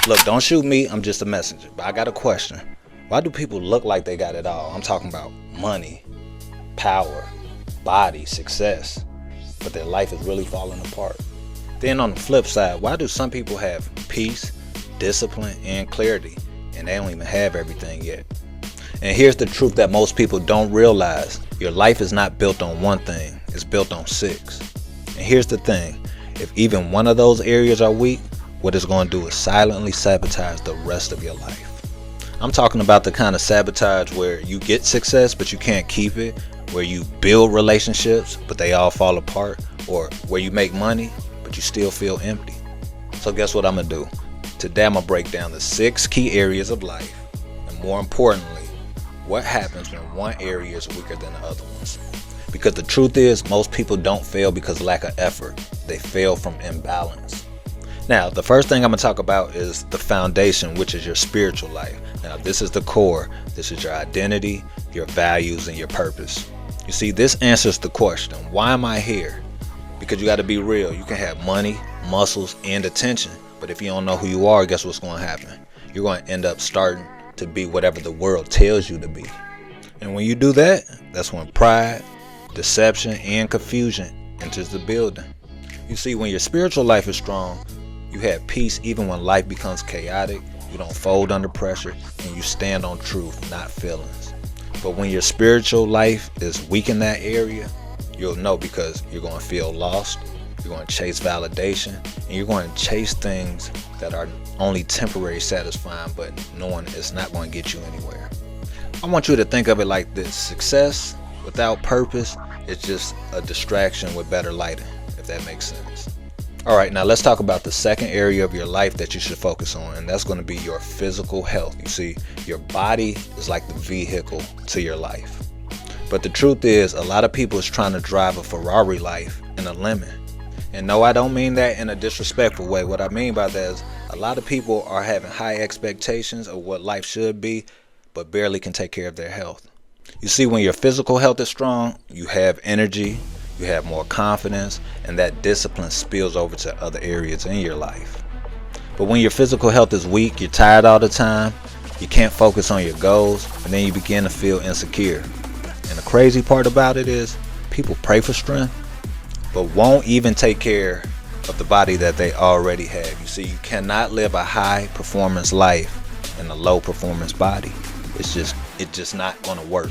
Look, don't shoot me. I'm just a messenger. But I got a question. Why do people look like they got it all? I'm talking about money, power, body, success, but their life is really falling apart. Then on the flip side, why do some people have peace, discipline, and clarity, and they don't even have everything yet? And here's the truth that most people don't realize. Your life is not built on one thing, it's built on six. And here's the thing, if even one of those areas are weak, what it's going to do is silently sabotage the rest of your life. I'm talking about the kind of sabotage where you get success but you can't keep it, where you build relationships but they all fall apart, or where you make money but you still feel empty. So guess what I'm going to do? Today I'm going to break down the 6 key areas of life, and more importantly, what happens when one area is weaker than the other ones. Because the truth is, most people don't fail because of lack of effort. They fail from imbalance. Now, the first thing I'm going to talk about is the foundation, which is your spiritual life. Now, this is the core. This is your identity, your values, and your purpose. You see, this answers the question, why am I here? Because you got to be real. You can have money, muscles, and attention. But if you don't know who you are, guess what's going to happen? You're going to end up starting to be whatever the world tells you to be. And when you do that, that's when pride, deception, and confusion enters the building. You see, when your spiritual life is strong, you have peace even when life becomes chaotic. You don't fold under pressure, and you stand on truth, not feelings. But when your spiritual life is weak in that area, you'll know, because you're going to feel lost, you're going to chase validation, and you're going to chase things that are only temporary satisfying, but knowing it's not going to get you anywhere. I want you to think of it like this. Success without purpose is just a distraction with better lighting, if that makes sense. Alright, now let's talk about the second area of your life that you should focus on, and that's going to be your physical health. You see, your body is like the vehicle to your life. But the truth is, a lot of people is trying to drive a Ferrari life in a lemon. And no, I don't mean that in a disrespectful way. What I mean by that is a lot of people are having high expectations of what life should be, but barely can take care of their health. You see, when your physical health is strong, you have energy, you have more confidence, and that discipline spills over to other areas in your life. But when your physical health is weak, you're tired all the time, you can't focus on your goals, and then you begin to feel insecure. And the crazy part about it is, people pray for strength, but won't even take care of the body that they already have. You see, you cannot live a high performance life in a low performance body. It's just not going to work.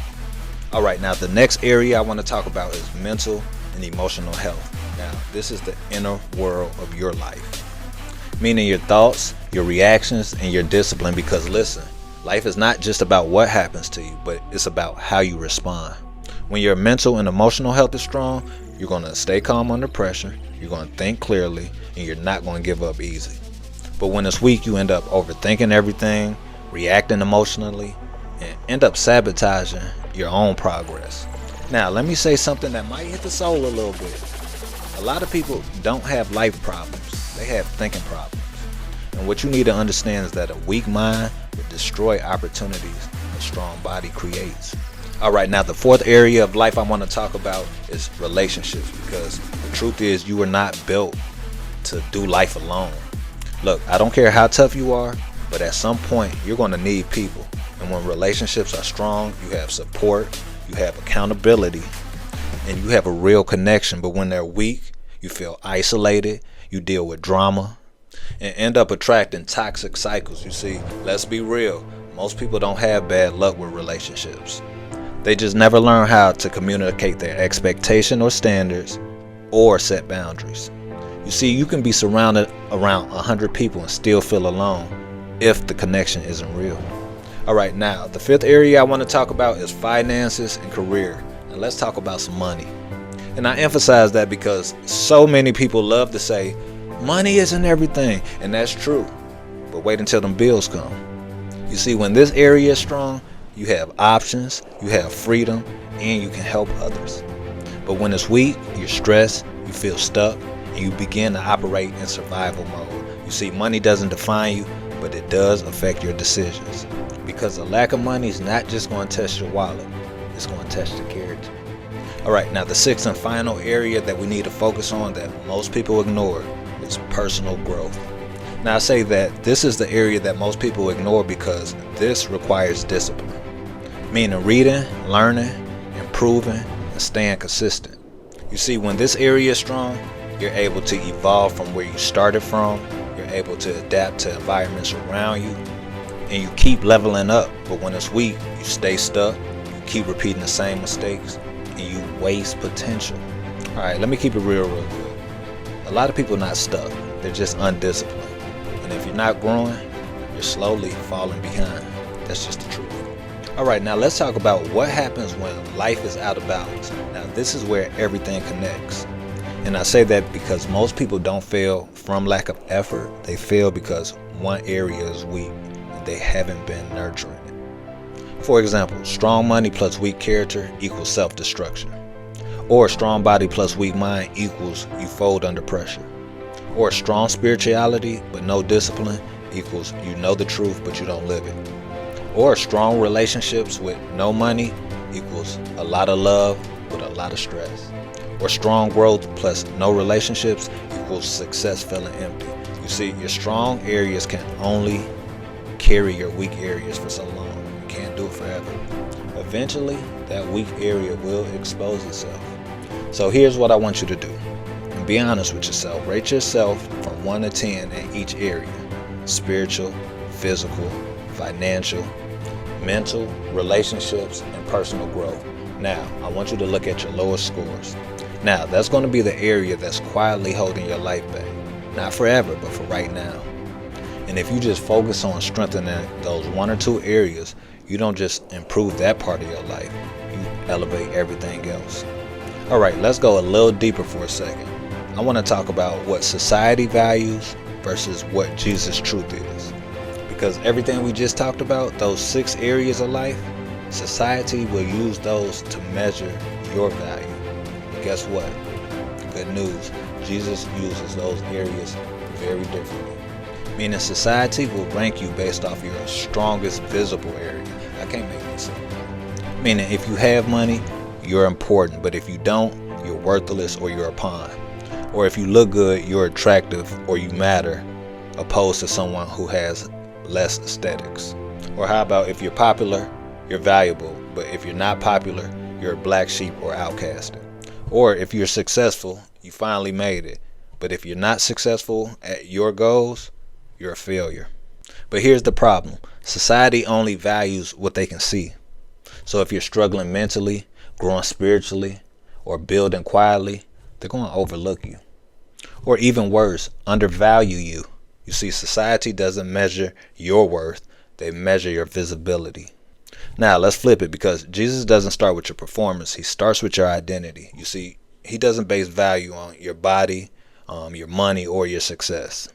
All right, now the next area I want to talk about is mental and emotional health. Now, this is the inner world of your life, meaning your thoughts, your reactions, and your discipline. Because listen, life is not just about what happens to you, but it's about how you respond. When your mental and emotional health is strong, you're going to stay calm under pressure, you're going to think clearly, and you're not going to give up easy. But when it's weak, you end up overthinking everything, reacting emotionally, and end up sabotaging your own progress. Now, let me say something that might hit the soul a little bit. A lot of people don't have life problems, they have thinking problems. And what you need to understand is that a weak mind will destroy opportunities a strong body creates. Alright, now the fourth area of life I want to talk about is relationships, because the truth is, you were not built to do life alone. Look, I don't care how tough you are, but at some point you're going to need people. And when relationships are strong, you have support, you have accountability, and you have a real connection. But when they're weak, you feel isolated, you deal with drama, and end up attracting toxic cycles. You see, let's be real, most people don't have bad luck with relationships. They just never learn how to communicate their expectation or standards, or set boundaries. You see, you can be surrounded around 100 people and still feel alone if the connection isn't real. Alright, now the fifth area I want to talk about is finances and career. And let's talk about some money. And I emphasize that because so many people love to say, money isn't everything, and that's true. But wait until them bills come. You see, when this area is strong, you have options, you have freedom, and you can help others. But when it's weak, you're stressed, you feel stuck, and you begin to operate in survival mode. You see, money doesn't define you, but it does affect your decisions. Because a lack of money is not just going to test your wallet, it's going to test your character. Alright, now the sixth and final area that we need to focus on that most people ignore is personal growth. Now I say that this is the area that most people ignore because this requires discipline, meaning reading, learning, improving, and staying consistent. You see, when this area is strong, you're able to evolve from where you started from, you're able to adapt to environments around you, and you keep leveling up. But when it's weak, you stay stuck, you keep repeating the same mistakes, and you waste potential. Alright, let me keep it real quick. A lot of people are not stuck, they're just undisciplined. And if you're not growing, you're slowly falling behind. That's just the truth. Alright, now let's talk about what happens when life is out of balance. Now this is where everything connects. And I say that because most people don't fail from lack of effort. They fail because one area is weak and they haven't been nurturing it. For example, strong money plus weak character equals self-destruction. Or strong body plus weak mind equals you fold under pressure. Or strong spirituality but no discipline equals you know the truth but you don't live it. Or strong relationships with no money equals a lot of love with a lot of stress. Or strong growth plus no relationships equals success feeling empty. You see, your strong areas can only carry your weak areas for so long. You can't do it forever. Eventually, that weak area will expose itself. So here's what I want you to do. And be honest with yourself. Rate yourself from 1 to 10 in each area. Spiritual, physical, financial, mental, relationships, and personal growth. Now, I want you to look at your lowest scores. Now, that's going to be the area that's quietly holding your life back. Not forever, but for right now. And if you just focus on strengthening those 1 or 2 areas, you don't just improve that part of your life, you elevate everything else. Alright, let's go a little deeper for a second. I want to talk about what society values versus what Jesus' truth is. Because everything we just talked about, those 6 areas of life, society will use those to measure your value. But guess what? Good news. Jesus uses those areas very differently. Meaning society will rank you based off your strongest visible area. I can't make this up. Meaning if you have money, you're important. But if you don't, you're worthless or you're a pawn. Or if you look good, you're attractive or you matter, opposed to someone who has less aesthetics. Or how about if you're popular, you're valuable, but if you're not popular, you're a black sheep or outcasted. Or if you're successful, you finally made it, but if you're not successful at your goals, you're a failure. But here's the problem. Society only values what they can see. So if you're struggling mentally, growing spiritually, or building quietly, they're going to overlook you. Or even worse, undervalue you. You see, society doesn't measure your worth, they measure your visibility. Now, let's flip it because Jesus doesn't start with your performance. He starts with your identity. You see, he doesn't base value on your body, your money, or your success.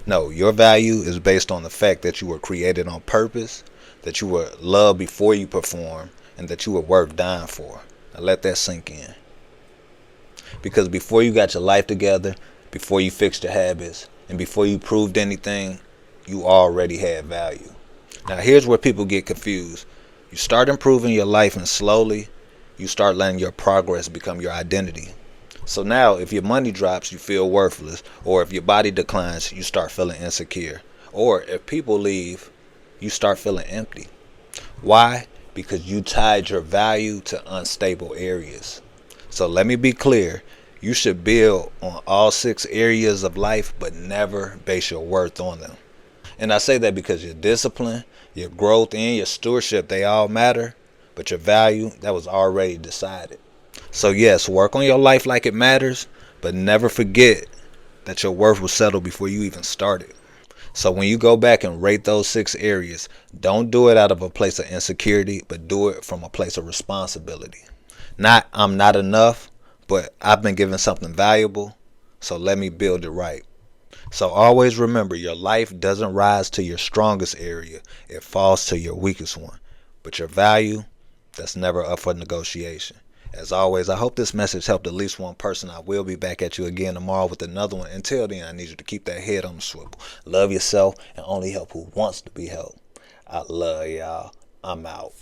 No, your value is based on the fact that you were created on purpose, that you were loved before you perform, and that you were worth dying for. Now, let that sink in. Because before you got your life together, before you fixed your habits, and before you proved anything, you already had value. Now, here's where people get confused. You start improving your life and slowly you start letting your progress become your identity. So now if your money drops, you feel worthless. Or if your body declines, you start feeling insecure. Or if people leave, you start feeling empty. Why? Because you tied your value to unstable areas. So let me be clear. You should build on all 6 areas of life, but never base your worth on them. And I say that because your discipline, your growth, and your stewardship, they all matter. But your value, that was already decided. So yes, work on your life like it matters, but never forget that your worth was settled before you even started. So when you go back and rate those 6 areas, don't do it out of a place of insecurity, but do it from a place of responsibility. Not, I'm not enough, but I've been given something valuable, so let me build it right. So always remember, your life doesn't rise to your strongest area. It falls to your weakest one. But your value, that's never up for negotiation. As always, I hope this message helped at least one person. I will be back at you again tomorrow with another one. Until then, I need you to keep that head on the swivel. Love yourself and only help who wants to be helped. I love y'all. I'm out.